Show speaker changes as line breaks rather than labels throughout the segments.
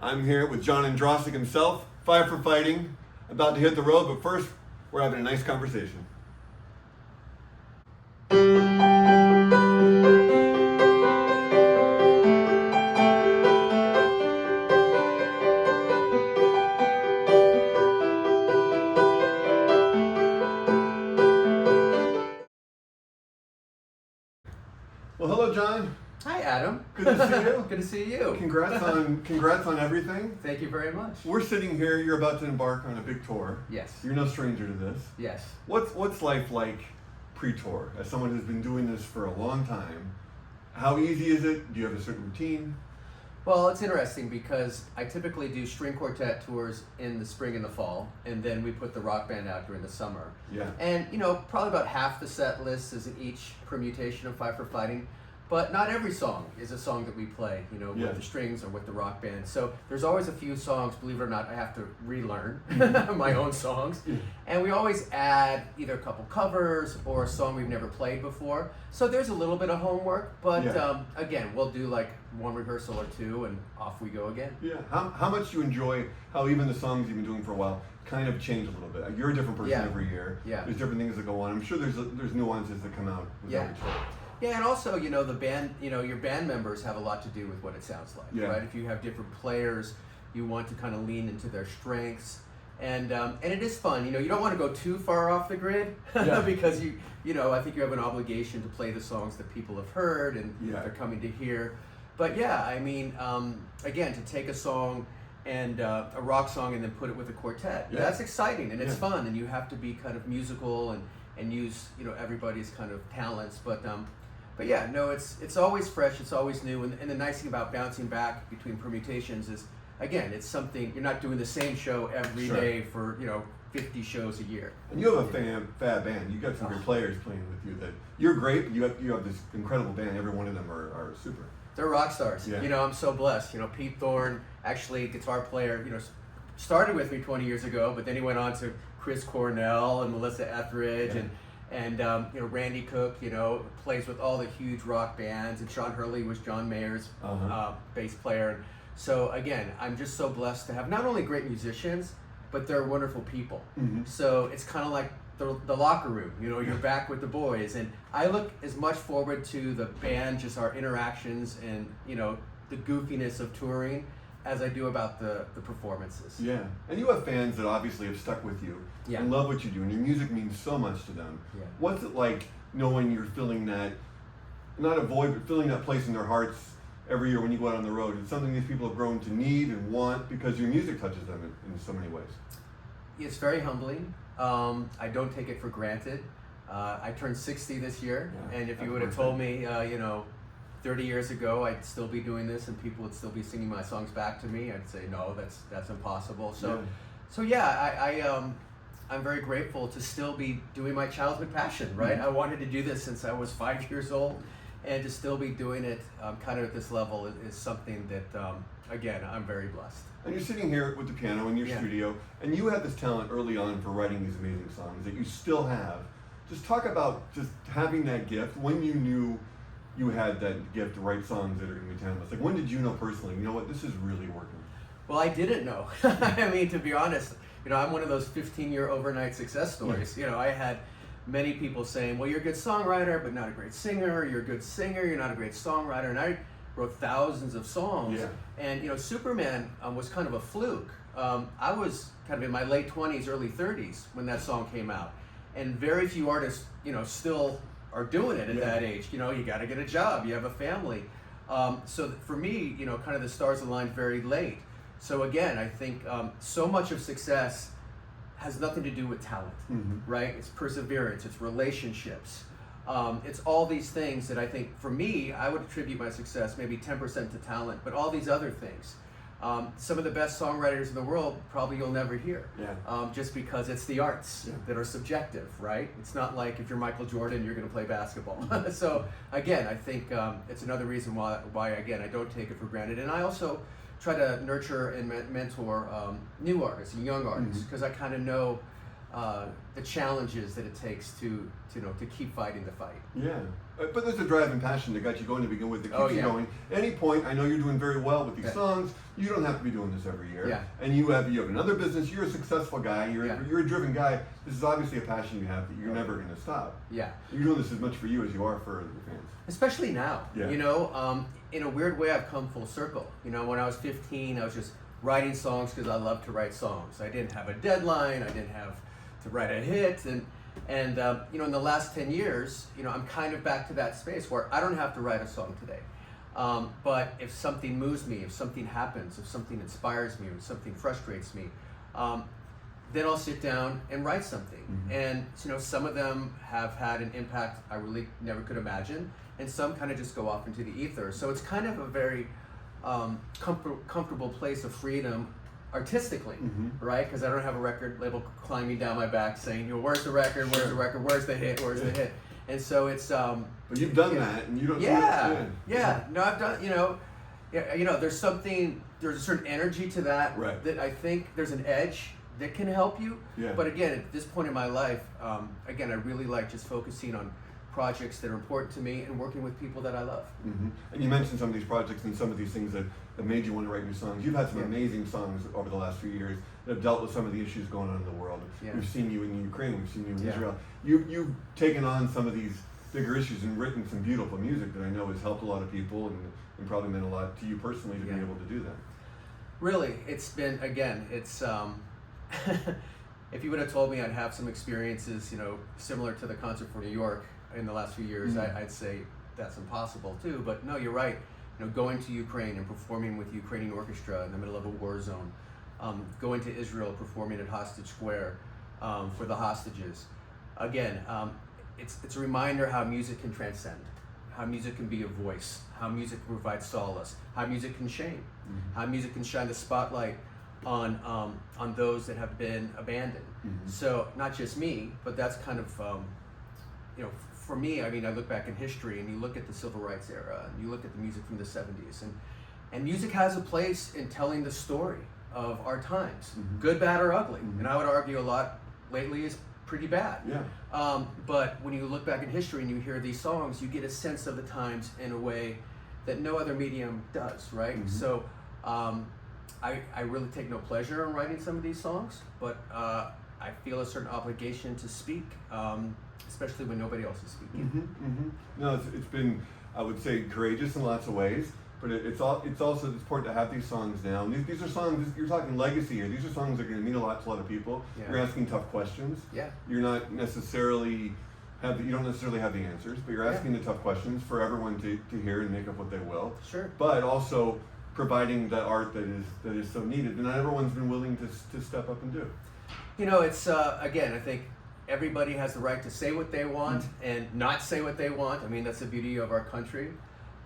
I'm here with John Ondrasik himself, Five for Fighting, about to hit the road, but first, we're having a nice conversation. Well, hello, John.
Hi, Adam.
Good to see you.
Good to see you.
Congrats on everything.
Thank you very much.
We're sitting here. You're about to embark on a big tour.
Yes.
You're no stranger to this.
Yes.
What's life like pre-tour? As someone who's been doing this for a long time, how easy is it? Do you have a certain routine?
Well, it's interesting because I typically do string quartet tours in the spring and the fall, and then we put the rock band out during the summer.
Yeah.
And probably about half the set list is in each permutation of Five for Fighting. But not every song is a song that we play, with the strings or with the rock band. So there's always a few songs, believe it or not, I have to relearn my own songs. And we always add either a couple covers or a song we've never played before. So there's a little bit of homework, but again, we'll do like one rehearsal or two and off we go again.
Yeah. How much do you enjoy how even the songs you've been doing for a while kind of change a little bit? You're a different person every year.
Yeah.
There's different things that go on. I'm sure there's nuances that come out with every tour.
Yeah, and also, the band, your band members have a lot to do with what it sounds like, right? If you have different players, you want to kind of lean into their strengths. And it is fun, you don't want to go too far off the grid because I think you have an obligation to play the songs that people have heard and they're coming to hear. But again, to take a song and a rock song and then put it with a quartet, that's exciting and it's fun, and you have to be kind of musical and use everybody's kind of talents, but yeah, no, it's always fresh, it's always new, and the nice thing about bouncing back between permutations is, again, it's something, you're not doing the same show every day for 50 shows a year.
And you have a fab band. You got some great players playing with you. That you're great. But you have this incredible band. Every one of them are super.
They're rock stars.
Yeah.
I'm so blessed. Pete Thorne, actually guitar player, started with me 20 years ago, but then he went on to Chris Cornell and Melissa Etheridge and Randy Cook, plays with all the huge rock bands, and Sean Hurley was John Mayer's bass player. So again, I'm just so blessed to have not only great musicians, but they're wonderful people. Mm-hmm. So it's kind of like the locker room, you're back with the boys, and I look as much forward to the band, just our interactions and the goofiness of touring, as I do about the performances.
Yeah, and you have fans that obviously have stuck with you and love what you do, and your music means so much to them. Yeah. What's it like knowing you're filling that, not a void, but filling that place in their hearts every year when you go out on the road? It's something these people have grown to need and want because your music touches them in so many ways.
It's very humbling. I don't take it for granted. I turned 60 this year, and if you would have told me, 30 years ago I'd still be doing this and people would still be singing my songs back to me, I'd say no, that's impossible. I'm very grateful to still be doing my childhood passion, right? I wanted to do this since I was 5 years old, and to still be doing it kind of at this level is something that, again, I'm very blessed.
And you're sitting here with the piano in your studio, and you had this talent early on for writing these amazing songs that you still have. Just talk about just having that gift, when you knew you had that gift to write songs that are going to be timeless. Like, when did you know personally, this is really working?
Well, I didn't know. I mean, to be honest, I'm one of those 15-year overnight success stories. I had many people saying, well, you're a good songwriter, but not a great singer. You're a good singer, you're not a great songwriter. And I wrote thousands of songs. Yeah. And, Superman was kind of a fluke. I was kind of in my late 20s, early 30s when that song came out. And very few artists, still are doing it at that age. You got to get a job, you have a family. So for me, kind of the stars aligned very late. So again, I think so much of success has nothing to do with talent, right? It's perseverance, it's relationships. It's all these things that I think, for me, I would attribute my success maybe 10% to talent, but all these other things. Some of the best songwriters in the world probably you'll never hear, just because it's the arts that are subjective, right? It's not like if you're Michael Jordan, you're going to play basketball. So again, I think it's another reason why again, I don't take it for granted. And I also try to nurture and mentor new artists and young artists, because I kind of know the challenges that it takes to keep fighting the fight.
Yeah, but there's a drive and passion that got you going to begin with that keeps
Oh,
you
yeah.
going. At any point, I know you're doing very well with these
Yeah.
songs. You don't have to be doing this every year.
Yeah.
And you have another business. You're a successful guy. You're
Yeah.
you're a driven guy. This is obviously a passion you have that you're never going to stop.
Yeah.
You're doing this as much for you as you are for the fans.
Especially now.
Yeah.
In a weird way, I've come full circle. When I was 15, I was just writing songs because I love to write songs. I didn't have a deadline. I didn't have to write a hit. And in the last 10 years, I'm kind of back to that space where I don't have to write a song today. But if something moves me, if something happens, if something inspires me, if something frustrates me, then I'll sit down and write something.
Mm-hmm.
And some of them have had an impact I really never could imagine, and some kind of just go off into the ether. So it's kind of a very comfortable place of freedom artistically,
Mm-hmm.
right? Because I don't have a record label climbing down my back saying, where's the record, where's the record, where's the hit, where's the hit? And so it's
But you've done that, and you don't.
yeah. No, I've done. There's a certain energy to that.
Right.
That I think there's an edge that can help you.
Yeah.
But again, at this point in my life, I really like just focusing on projects that are important to me and working with people that I love.
Mm-hmm. And you mentioned some of these projects and some of these things that made you want to write new songs. You've had some
Yeah.
amazing songs over the last few years that have dealt with some of the issues going on in the world.
Yeah.
We've seen you in Ukraine, we've seen you in
Yeah.
Israel. You've taken on some of these bigger issues and written some beautiful music that I know has helped a lot of people and probably meant a lot to you personally to
Yeah.
be able to do that.
Really, it's been, again, it's if you would have told me I'd have some experiences, similar to the Concert for New York in the last few years,
Mm.
I'd say that's impossible too. But no, you're right. Going to Ukraine and performing with Ukrainian orchestra in the middle of a war zone, going to Israel, performing at Hostage Square for the hostages. Again, it's a reminder how music can transcend, how music can be a voice, how music provides solace, how music can shame,
Mm-hmm.
how music can shine the spotlight on those that have been abandoned.
Mhm.
So not just me, but that's kind of for me. I mean, I look back in history, and you look at the civil rights era, and you look at the music from the '70s, and music has a place in telling the story of our times,
Mhm.
good, bad, or ugly.
Mhm.
And I would argue a lot lately is pretty bad.
Yeah.
But when you look back in history and you hear these songs, you get a sense of the times in a way that no other medium does, right?
Mhm.
So I really take no pleasure in writing some of these songs, but I feel a certain obligation to speak, especially when nobody else is speaking.
Mm-hmm, mm-hmm. No, it's been, I would say, courageous in lots of ways, but it's also important to have these songs now. And these are songs, you're talking legacy here. These are songs that are going to mean a lot to a lot of people.
Yeah.
You're asking tough questions.
Yeah.
You're not necessarily you don't necessarily have the answers, but you're asking the tough questions for everyone to hear and make up what they will.
Sure.
But also providing the art that is so needed, and not everyone's been willing to step up and do.
It's again, I think everybody has the right to say what they want and not say what they want. I mean, that's the beauty of our country.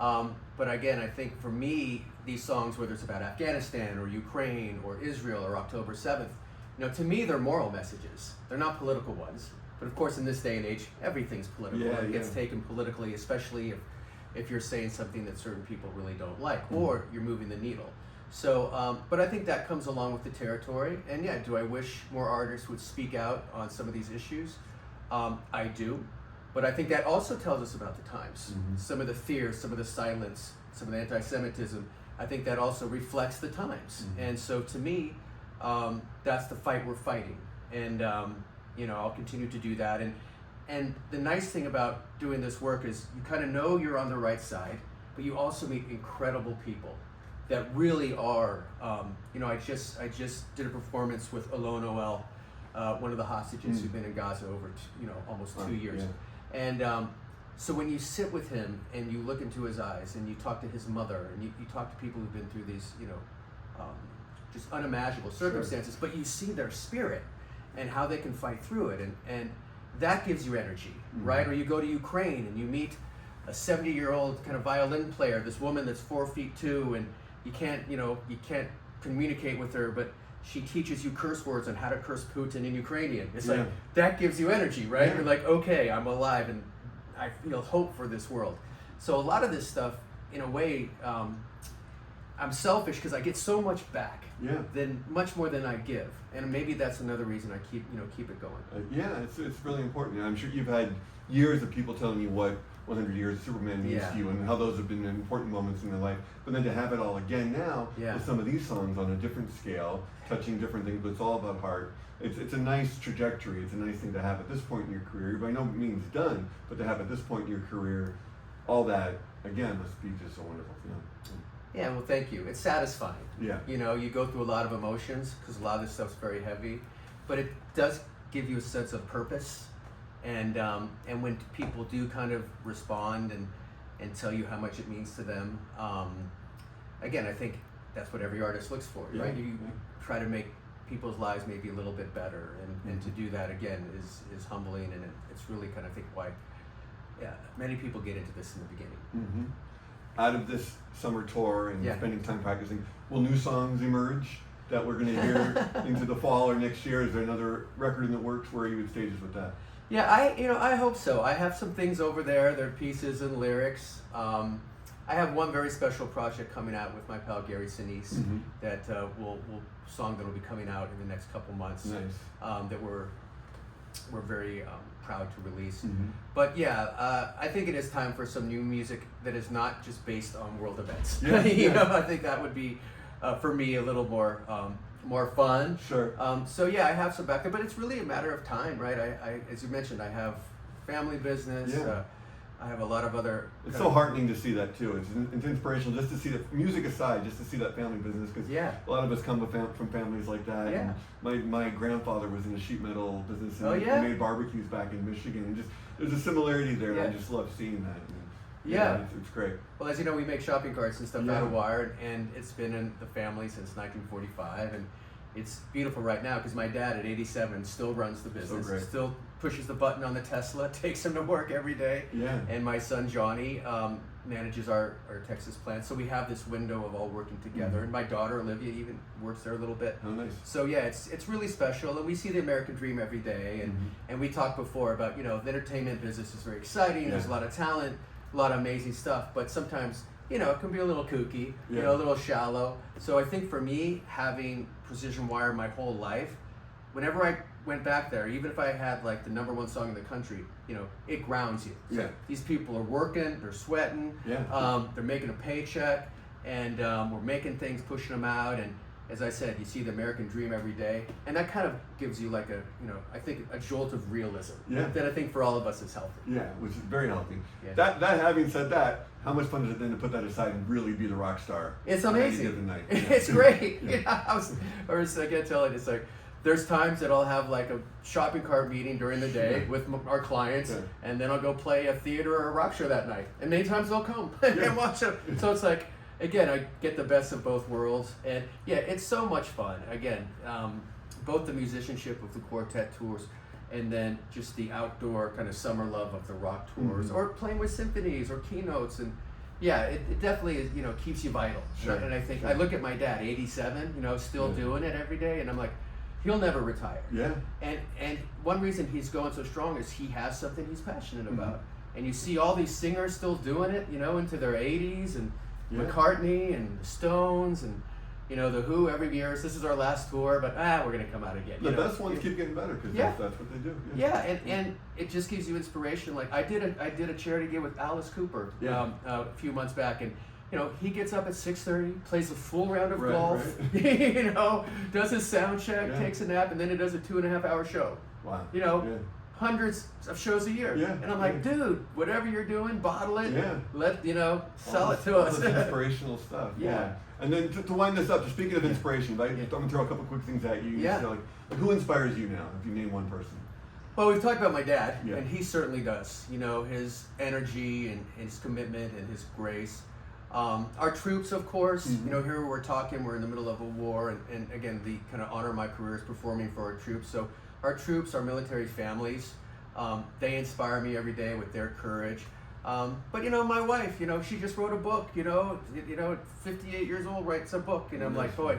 But again, I think for me, these songs, whether it's about Afghanistan or Ukraine or Israel or October 7th, to me, they're moral messages. They're not political ones. But of course, in this day and age, everything's political.
Yeah,
It gets
yeah.
taken politically, especially if you're saying something that certain people really don't like, or you're moving the needle. So, but I think that comes along with the territory. And yeah, do I wish more artists would speak out on some of these issues? I do. But I think that also tells us about the times.
Mhm.
Some of the fear, some of the silence, some of the anti-Semitism. I think that also reflects the times.
Mhm.
And so to me, that's the fight we're fighting. And I'll continue to do that. And the nice thing about doing this work is you kind of know you're on the right side, but you also meet incredible people that really are. I just did a performance with Alon Noel, one of the hostages who've been in Gaza over almost 2 years.
Yeah.
And so when you sit with him and you look into his eyes and you talk to his mother and you talk to people who've been through these just unimaginable circumstances, but you see their spirit and how they can fight through it, and that gives you energy, right? Or you go to Ukraine and you meet a 70-year-old kind of violin player, this woman that's 4'2", and you can't communicate with her, but she teaches you curse words on how to curse Putin in Ukrainian. It's like, that gives you energy, right?
Yeah.
You're like, okay, I'm alive and I feel hope for this world. So a lot of this stuff, in a way, I'm selfish because I get so much back.
Yeah.
Much more than I give, and maybe that's another reason I keep it going.
Yeah, it's really important. I'm sure you've had years of people telling you what 100 years of Superman means to you, and how those have been important moments in their life. But then to have it all again now with some of these songs on a different scale, touching different things, but it's all about heart. It's a nice trajectory. It's a nice thing to have at this point in your career. You're by no means done, but to have at this point in your career, all that again must be just a wonderful feeling.
Yeah, well, thank you. It's satisfying.
Yeah.
You know, you go through a lot of emotions because a lot of this stuff's very heavy, but it does give you a sense of purpose. And when people do kind of respond and tell you how much it means to them, again, I think that's what every artist looks for, right? You try to make people's lives maybe a little bit better, and to do that again is humbling, and it's really kind of, I think, why many people get into this in the beginning.
Mm-hmm. Out of this summer tour and spending time practicing, will new songs emerge that we're going to hear into the fall or next year? Is there another record in the works? Where are you at stages with that?
Yeah, I hope so. I have some things over there. They're pieces and lyrics. I have one very special project coming out with my pal Gary Sinise that song that will be coming out in the next couple months.
Nice.
That we're very proud to release. But I think it is time for some new music that is not just based on world events. I think that would be for me a little more fun.
Sure.
I have some back there, but it's really a matter of time, right? I as you mentioned, I have family business. I have a lot of other.
It's so heartening to see that too. It's inspirational just to see that, music aside, just to see that family business, because a lot of us come from families like that.
Yeah.
And my grandfather was in the sheet metal business and he made barbecues back in Michigan, and just there's a similarity there. And I just love seeing that. And, it's great.
Well, as you know, we make shopping carts and stuff out of wire, and it's been in the family since 1945, and it's beautiful right now because my dad at 87 still runs the business, still pushes the button on the Tesla, takes him to work every day. And my son Johnny manages our Texas plant, so we have this window of all working together. And my daughter Olivia even works there a little bit.
Oh, nice.
So it's really special, and we see the American dream every day. And we talked before about the entertainment business is very exciting. There's a lot of talent, a lot of amazing stuff, but sometimes it can be a little kooky, a little shallow. So I think for me, having precision wire my whole life, whenever I went back there, even if I had like the #1 song in the country, it grounds you. So these people are working, they're sweating, they're making a paycheck, and we're making things, pushing them out. And as I said, you see the American dream every day, and that kind of gives you like I think a jolt of realism that I think for all of us is healthy.
Yeah, which is very healthy. That having said that, how much fun is it then to put that aside and really be the rock star?
It's amazing.
Night?
It's great. I can't tell it. It's like there's times that I'll have like a shopping cart meeting during the day with our clients, and then I'll go play a theater or a rock show that night. And many times they'll come and watch it. So it's like, again, I get the best of both worlds, and it's so much fun. Again, both the musicianship of the quartet tours, and then just the outdoor kind of summer love of the rock tours, or playing with symphonies or keynotes, and it definitely is, keeps you vital. And I think I look at my dad, 87, still doing it every day, and I'm like, he'll never retire. And one reason he's going so strong is he has something he's passionate about, and you see all these singers still doing it, into their 80s, and McCartney and the Stones and the Who every year. This is our last tour, but we're gonna come out again.
The best ones keep getting better because that's what they do.
And it just gives you inspiration. Like I did a charity gig with Alice Cooper a few months back, and he gets up at 6:30, plays a full round of golf, does his sound check, takes a nap, and then he does a 2.5-hour show.
Wow.
Hundreds of shows a year. And I'm like, dude, whatever you're doing, bottle it. Let sell it to us.
All this inspirational stuff. And then to wind this up, just speaking of inspiration, right? I'm gonna throw a couple quick things at you. Like who inspires you now? If you name one person.
Well, we've talked about my dad, and he certainly does. His energy and his commitment and his grace. Our troops, of course. Here we're talking. We're in the middle of a war, and again, the kind of honor of my career is performing for our troops. So our troops, our military families, they inspire me every day with their courage. But my wife, she just wrote a book. 58 years old, writes a book, and I'm like, boy,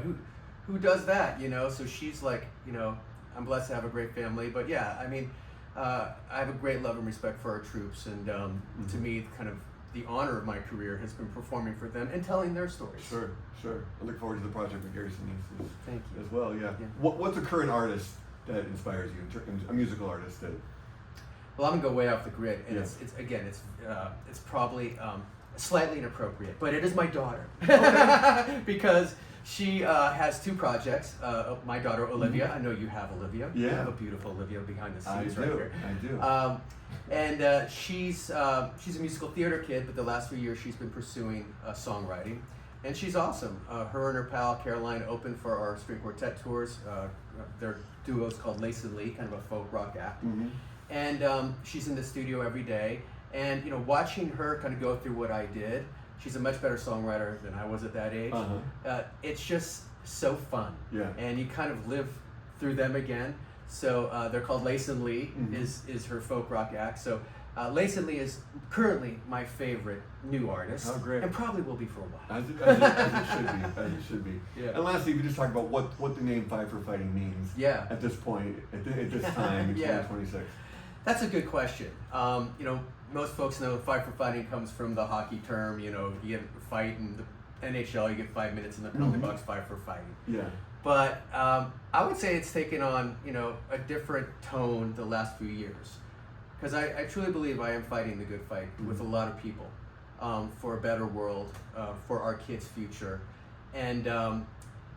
who does that? So she's like, I'm blessed to have a great family. But I mean, I have a great love and respect for our troops, and to me, kind of the honor of my career has been performing for them and telling their stories.
Sure. I look forward to the project with Gary Sinise
Thank you.
as well. Yeah. What's a current artist that inspires you? A musical artist that.
Well, I'm gonna go way off the grid, and it's probably slightly inappropriate, but it is my daughter. Okay. Because she has two projects. My daughter Olivia, I know you have Olivia.
Yeah.
You have a beautiful Olivia behind the scenes right here.
I do.
And she's a musical theater kid, but the last few years she's been pursuing songwriting, and she's awesome. Her and her pal Caroline opened for our string quartet tours. Their duo is called Lace and Lee, kind of a folk rock act.
Mm-hmm.
And she's in the studio every day, and watching her kind of go through what I did, she's a much better songwriter than I was at that age. It's just so fun.
Yeah.
And you kind of live through them again. So they're called Lace and Lee, is her folk rock act. So Lace and Lee is currently my favorite new artist.
Oh, great.
And probably will be for a while.
As it should be.
Yeah.
And lastly, if you just talk about what the name Five for Fighting means.
Yeah.
At this point, at this time in 2026.
That's a good question. Most folks know Five for Fighting comes from the hockey term. You get a fight in the NHL, you get 5 minutes in the penalty box, five for fighting.
Yeah.
But I would say it's taken on a different tone the last few years, because I truly believe I am fighting the good fight with a lot of people for a better world, for our kids' future, and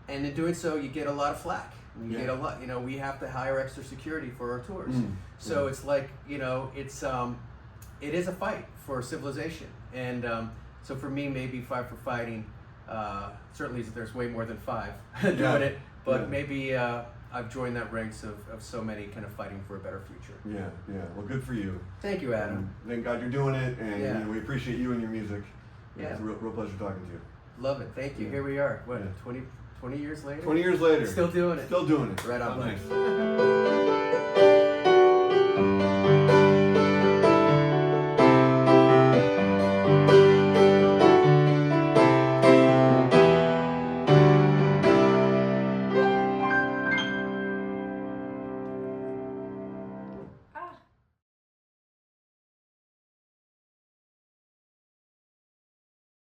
in doing so you get a lot of flack. You get a lot. We have to hire extra security for our tours, so it's like it is a fight for civilization, and so for me maybe Five for Fighting. Certainly there's way more than five doing it, but maybe I've joined that ranks of so many kind of fighting for a better future.
Yeah. Well, good for you.
Thank you, Adam.
Thank God you're doing it, and we appreciate you and your music. It's a real pleasure talking to you.
Love it. Thank you. Here we are. 20 years later?
20 years later.
Still doing it.
Still doing it.
Right on.
Nice.